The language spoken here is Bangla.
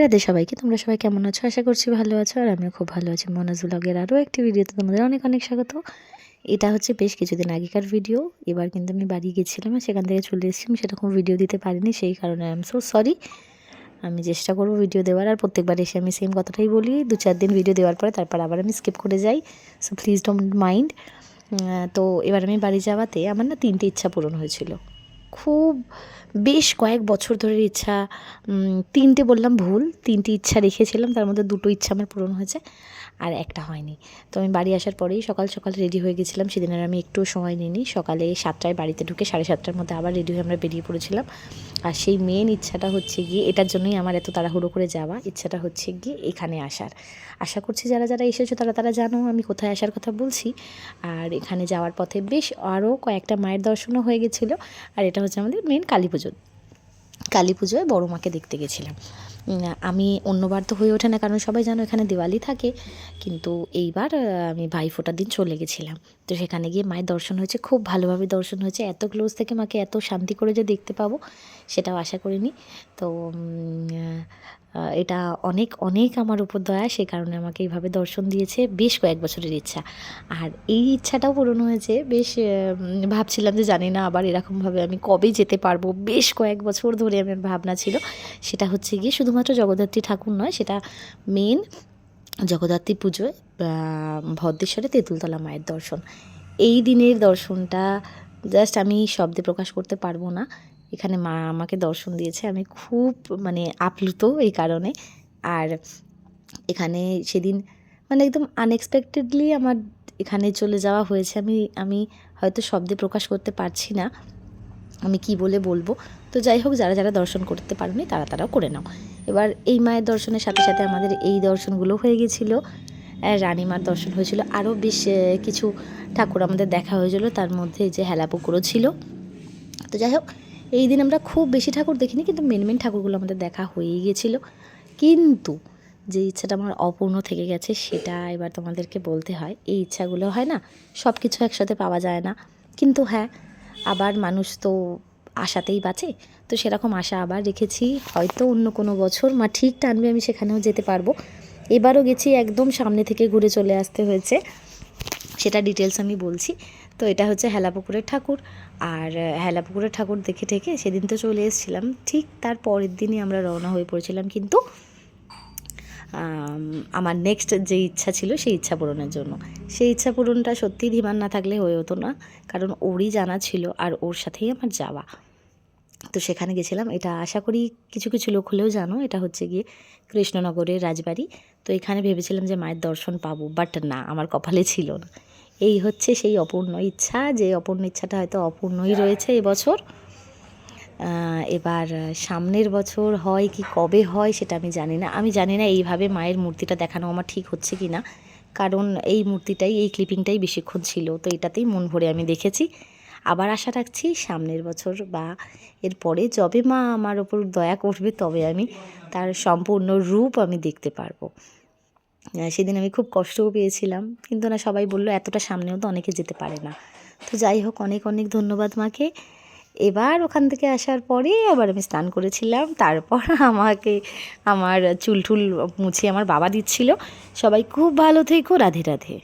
রাধে সবাইকে। তোমরা সবাই কেমন আছো? আশা করছি ভালো আছো, আর আমিও খুব ভালো আছি। মনাজ ব্লগের আরও একটি ভিডিওতে তোমাদের অনেক অনেক স্বাগত। এটা হচ্ছে বেশ কিছুদিন আগেকার ভিডিও। এবার কিন্তু আমি বাড়ি গেছিলাম, সেখান থেকে চলে এসেছি। আমি সেরকম ভিডিও দিতে পারিনি, সেই কারণে আই এম সো সরি। আমি চেষ্টা করবো ভিডিও দেওয়ার, আর প্রত্যেকবার এসে আমি সেম কথাটাই বলি, 2-4 দিন ভিডিও দেওয়ার পরে তারপর আবার আমি স্কিপ করে যাই। So please don't mind. তো এবার আমি বাড়ি যাওয়াতে আমার না 3টে ইচ্ছা পূরণ হয়েছিল। খুব বেশ কয়েক বছর ধরে ইচ্ছা, 3টে বললাম ভুল, 3টি ইচ্ছা রেখেছিলাম, তার মধ্যে 2টো ইচ্ছা আমার পূরণ হয়েছে আর একটা হয়নি। তো আমি বাড়ি আসার পরেই সকাল সকাল রেডি হয়ে গেছিলাম। সেদিন আর আমি একটুও সময় নিইনি। সকালে 7টায় বাড়িতে ঢুকে 7:30টার মধ্যে আবার রেডি হয়ে আমরা বেরিয়ে পড়েছিলাম। আর সেই মেন ইচ্ছাটা হচ্ছে গিয়ে, এটার জন্যই আমার এত তাড়াহুড়ো করে যাওয়া, ইচ্ছাটা হচ্ছে গিয়ে এখানে আসার। আশা করছি যারা যারা এসেছো তারা জানো আমি কোথায় আসার কথা বলছি। আর এখানে যাওয়ার পথে বেশ আরও কয়েকটা মায়ের দর্শনও হয়ে গেছিলো। আর এটা হচ্ছে আমাদের মেন কালী পুজো। কালী পুজোয় বড় মাকে দেখতে গেছিলাম। আমি অন্যবার তো হয়ে ওঠে না, কারণ সবাই জানো এখানে দিওয়ালি থাকে, কিন্তু এইবার আমি ভাইফোঁটার দিন চলে গেছিলাম। তো সেখানে গিয়ে মায়ের দর্শন হয়েছে, খুব ভালোভাবে দর্শন হয়েছে। এত ক্লোজ থেকে মাকে এত শান্তি করে যে দেখতে পাবো সেটাও আশা করিনি। তো এটা অনেক অনেক আমার উপর দয়া, সে কারণে আমাকে এইভাবে দর্শন দিয়েছে। বেশ কয়েক বছরের ইচ্ছা, আর এই ইচ্ছাটাও পূরণ হয়েছে। বেশ ভাবছিলাম যে জানি না আবার এরকমভাবে আমি কবে যেতে পারবো। বেশ কয়েক বছর ধরে আমার ভাবনা ছিল, সেটা হচ্ছে গিয়ে শুধুমাত্র জগদ্ধাত্রী ঠাকুর নয়, সেটা মেন জগদ্ধাত্রী পুজোয় ভদ্রেশ্বরে তেঁতুলতলা মায়ের দর্শন। এই দিনের দর্শনটা জাস্ট আমি শব্দে প্রকাশ করতে পারবো না। এখানে মা আমাকে দর্শন দিয়েছে, আমি খুব আপ্লুত এই কারণে। আর এখানে সেদিন একদম আনএক্সপেক্টেডলি আমার এখানে চলে যাওয়া হয়েছে। আমি হয়তো শব্দে প্রকাশ করতে পারছি না আমি কি বলে বলবো। তো যাই হোক, যারা যারা দর্শন করতে পারেনি তারাও করে নাও। এবার এই মায়ের দর্শনের সাথে সাথে আমাদের এই দর্শনগুলো হয়ে গেছিলো। রানীমার দর্শন হয়েছিল, আরও বেশ কিছু ঠাকুর আমাদের দেখা হয়েছিল, তার মধ্যে যে হেলাপুকুরও ছিল। তো যাই হোক, এই দিন আমরা খুব বেশি ঠাকুর দেখিনি, কিন্তু মেন ঠাকুরগুলো আমাদের দেখা হয়েই গেছিলো। কিন্তু যে ইচ্ছাটা আমার অপূর্ণ থেকে গেছে সেটা এবার তোমাদেরকে বলতে হয়। এই ইচ্ছাগুলো হয় না, সব কিছু একসাথে পাওয়া যায় না, কিন্তু হ্যাঁ, আবার মানুষ তো আশাতেই বাঁচে। তো সেরকম আশা আবার রেখেছি, হয়তো অন্য কোনো বছর মা ঠিক টানবে আমি সেখানেও যেতে পারবো। এবারও গেছি, একদম সামনে থেকে ঘুরে চলে আসতে হয়েছে, সেটা ডিটেলস আমি বলছি। তো এটা হচ্ছে হেলাপুকুরের ঠাকুর। আর হেলাপুকুরের ঠাকুর দেখে ঠেকে সেদিন তো চলে এসেছিলাম, ঠিক তার পরের দিনই আমরা রওনা হয়ে পড়েছিলাম, কিন্তু আমার নেক্সট যে ইচ্ছা ছিল সেই ইচ্ছা পূরণের জন্য। সেই ইচ্ছা পূরণটা সত্যিই ধীমান না থাকলে হয়ে হতো না, কারণ ওরই জানা ছিল আর ওর সাথেই আমার যাওয়া। তো সেখানে গেছিলাম। এটা আশা করি কিছু কিছু লোক হলেও জানো, এটা হচ্ছে গিয়ে কৃষ্ণনগরের রাজবাড়ি। তো এখানে ভেবেছিলাম যে মায়ের দর্শন পাবো, বাট না, আমার কপালে ছিল না। এই হচ্ছে সেই অপূর্ণ ইচ্ছা, যে অপূর্ণ ইচ্ছাটা হয়তো অপূর্ণই রয়েছে এবছর। এবার সামনের বছর হয় কি কবে হয় সেটা আমি জানি না। আমি জানি না এইভাবে মায়ের মূর্তিটা দেখানো আমার ঠিক হচ্ছে কি না, কারণ এই মূর্তিটাই, এই ক্লিপিংটাই বেশিক্ষণ ছিল, তো এটাতেই মন ভরে আমি দেখেছি। আবার আশা রাখছি সামনের বছর বা এরপরে যবে মা আমার ওপর দয়া করবে তবে আমি তার সম্পূর্ণ রূপ আমি দেখতে পারবো। সেদিন আমি খুব কষ্টও পেয়েছিলাম, কিন্তু না, সবাই বললো এতটা সামনেও তো অনেকে যেতে পারে না। তো যাই হোক, অনেক অনেক ধন্যবাদ মাকে। এবার ওখান থেকে আসার পরে আবার আমি স্নান করেছিলাম, তারপর আমাকে আমার চুল টুল মুছিয়ে আমার বাবা দিচ্ছিল। সবাই খুব ভালো থেকো, রাধে রাধে।